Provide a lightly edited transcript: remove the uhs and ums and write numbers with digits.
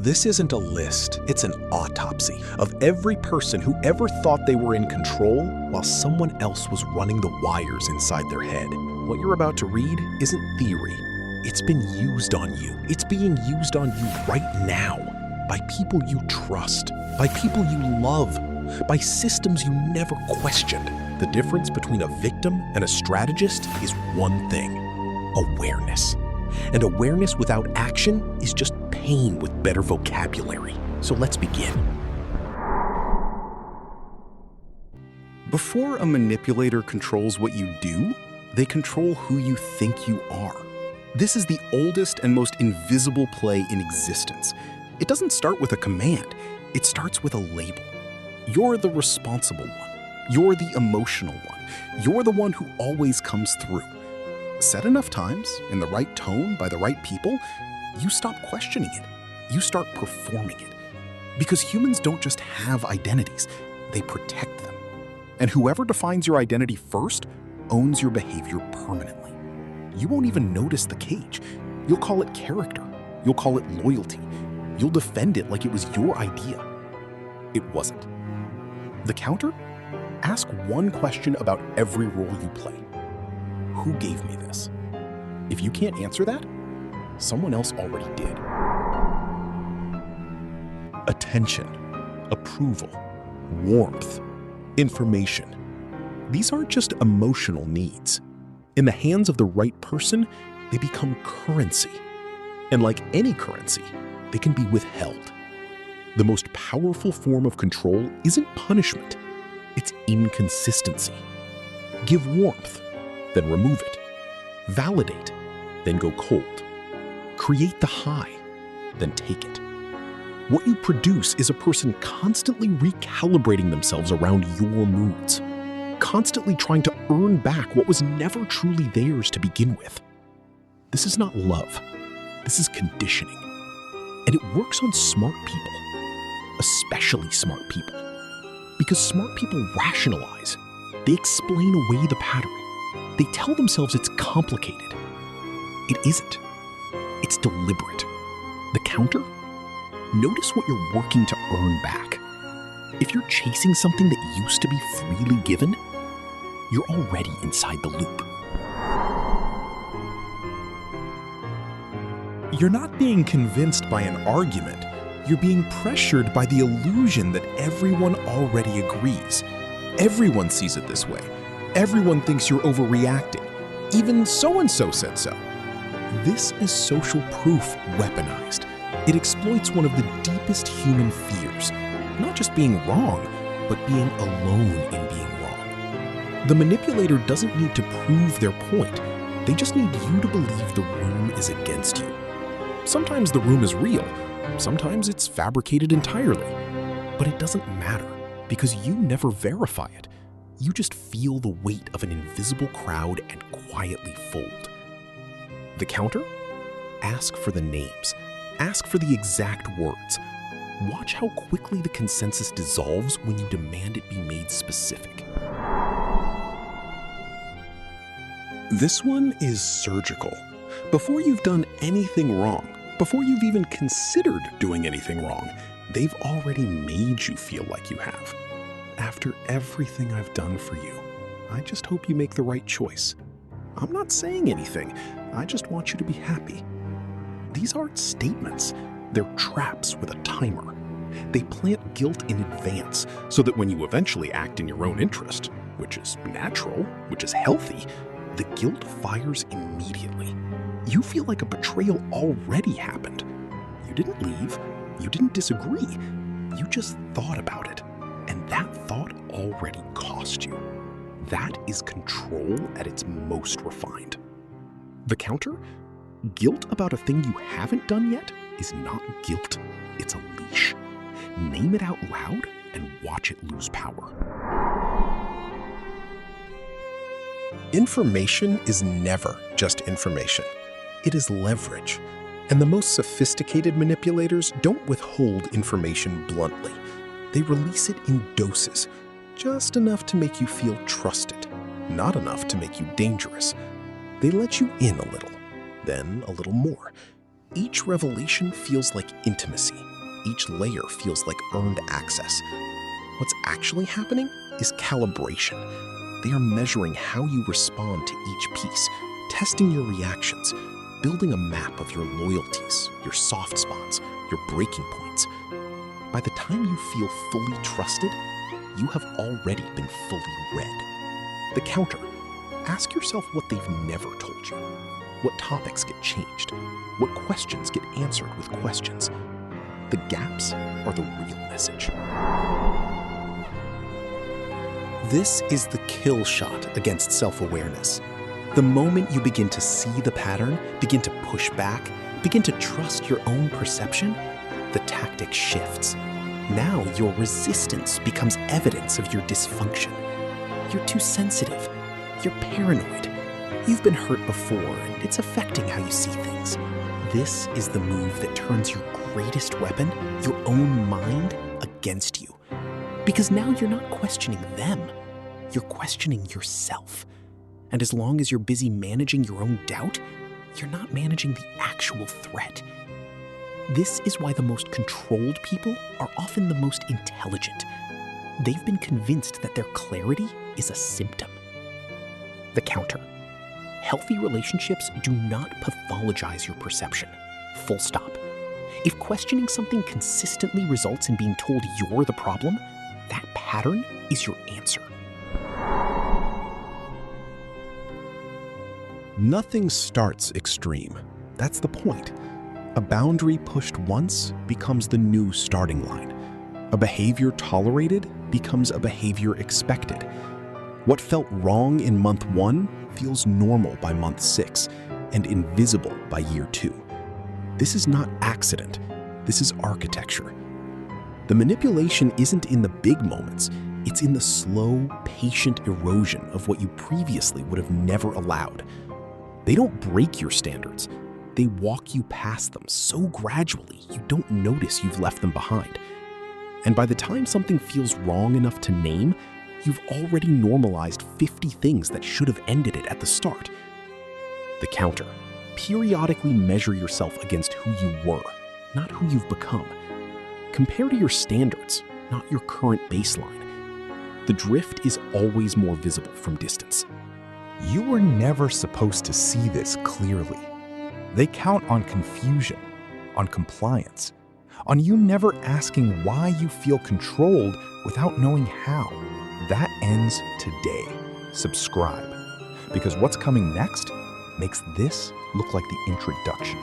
This isn't a list, it's an autopsy of every person who ever thought they were in control while someone else was running the wires inside their head. What you're about to read isn't theory. It's been used on you. It's being used on you right now by people you trust, by people you love, by systems you never questioned. The difference between a victim and a strategist is one thing: awareness. And awareness without action is just pain with better vocabulary. So let's begin. Before a manipulator controls what you do, they control who you think you are. This is the oldest and most invisible play in existence. It doesn't start with a command, it starts with a label. You're the responsible one. You're the emotional one. You're the one who always comes through. Said enough times, in the right tone, by the right people, you stop questioning it. You start performing it. Because humans don't just have identities, they protect them. And whoever defines your identity first owns your behavior permanently. You won't even notice the cage. You'll call it character. You'll call it loyalty. You'll defend it like it was your idea. It wasn't. The counter? Ask one question about every role you play. Who gave me this? If you can't answer that, someone else already did. Attention, approval, warmth, information. These aren't just emotional needs. In the hands of the right person, they become currency. And like any currency, they can be withheld. The most powerful form of control isn't punishment, it's inconsistency. Give warmth, then remove it. Validate, then go cold. Create the high, then take it. What you produce is a person constantly recalibrating themselves around your moods, constantly trying to earn back what was never truly theirs to begin with. This is not love. This is conditioning. And it works on smart people, especially smart people. Because smart people rationalize. They explain away the pattern. They tell themselves it's complicated. It isn't. It's deliberate. The counter? Notice what you're working to earn back. If you're chasing something that used to be freely given, you're already inside the loop. You're not being convinced by an argument. You're being pressured by the illusion that everyone already agrees. Everyone sees it this way. Everyone thinks you're overreacting. Even so-and-so said so. This is social proof weaponized. It exploits one of the deepest human fears, not just being wrong, but being alone in being wrong. The manipulator doesn't need to prove their point. They just need you to believe the room is against you. Sometimes the room is real. Sometimes it's fabricated entirely. But it doesn't matter, because you never verify it. You just feel the weight of an invisible crowd and quietly fold. The counter? Ask for the names. Ask for the exact words. Watch how quickly the consensus dissolves when you demand it be made specific. This one is surgical. Before you've done anything wrong, before you've even considered doing anything wrong, they've already made you feel like you have. After everything I've done for you, I just hope you make the right choice. I'm not saying anything. I just want you to be happy. These aren't statements. They're traps with a timer. They plant guilt in advance so that when you eventually act in your own interest, which is natural, which is healthy, the guilt fires immediately. You feel like a betrayal already happened. You didn't leave. You didn't disagree. You just thought about it. And that thought already cost you. That is control at its most refined. The counter? Guilt about a thing you haven't done yet is not guilt. It's a leash. Name it out loud and watch it lose power. Information is never just information. It is leverage. And the most sophisticated manipulators don't withhold information bluntly. They release it in doses, just enough to make you feel trusted, not enough to make you dangerous. They let you in a little, then a little more. Each revelation feels like intimacy, each layer feels like earned access. What's actually happening is calibration. They are measuring how you respond to each piece, testing your reactions, building a map of your loyalties, your soft spots, your breaking points. By the time you feel fully trusted, you have already been fully read. The counter. Ask yourself what they've never told you. What topics get changed? What questions get answered with questions? The gaps are the real message. This is the kill shot against self-awareness. The moment you begin to see the pattern, begin to push back, begin to trust your own perception, the tactic shifts. Now your resistance becomes evidence of your dysfunction. You're too sensitive. You're paranoid. You've been hurt before, and it's affecting how you see things. This is the move that turns your greatest weapon, your own mind, against you. Because now you're not questioning them. You're questioning yourself. And as long as you're busy managing your own doubt, you're not managing the actual threat. This is why the most controlled people are often the most intelligent. They've been convinced that their clarity is a symptom. The counter. Healthy relationships do not pathologize your perception. Full stop. If questioning something consistently results in being told you're the problem, that pattern is your answer. Nothing starts extreme. That's the point. A boundary pushed once becomes the new starting line. A behavior tolerated becomes a behavior expected. What felt wrong in month 1 feels normal by month 6 and invisible by year 2. This is not accident. This is architecture. The manipulation isn't in the big moments. It's in the slow, patient erosion of what you previously would have never allowed. They don't break your standards. They walk you past them so gradually you don't notice you've left them behind. And by the time something feels wrong enough to name, you've already normalized 50 things that should have ended it at the start. The counter. Periodically measure yourself against who you were, not who you've become. Compare to your standards, not your current baseline. The drift is always more visible from distance. You were never supposed to see this clearly. They count on confusion, on compliance, on you never asking why you feel controlled without knowing how. That ends today. Subscribe, because what's coming next makes this look like the introduction.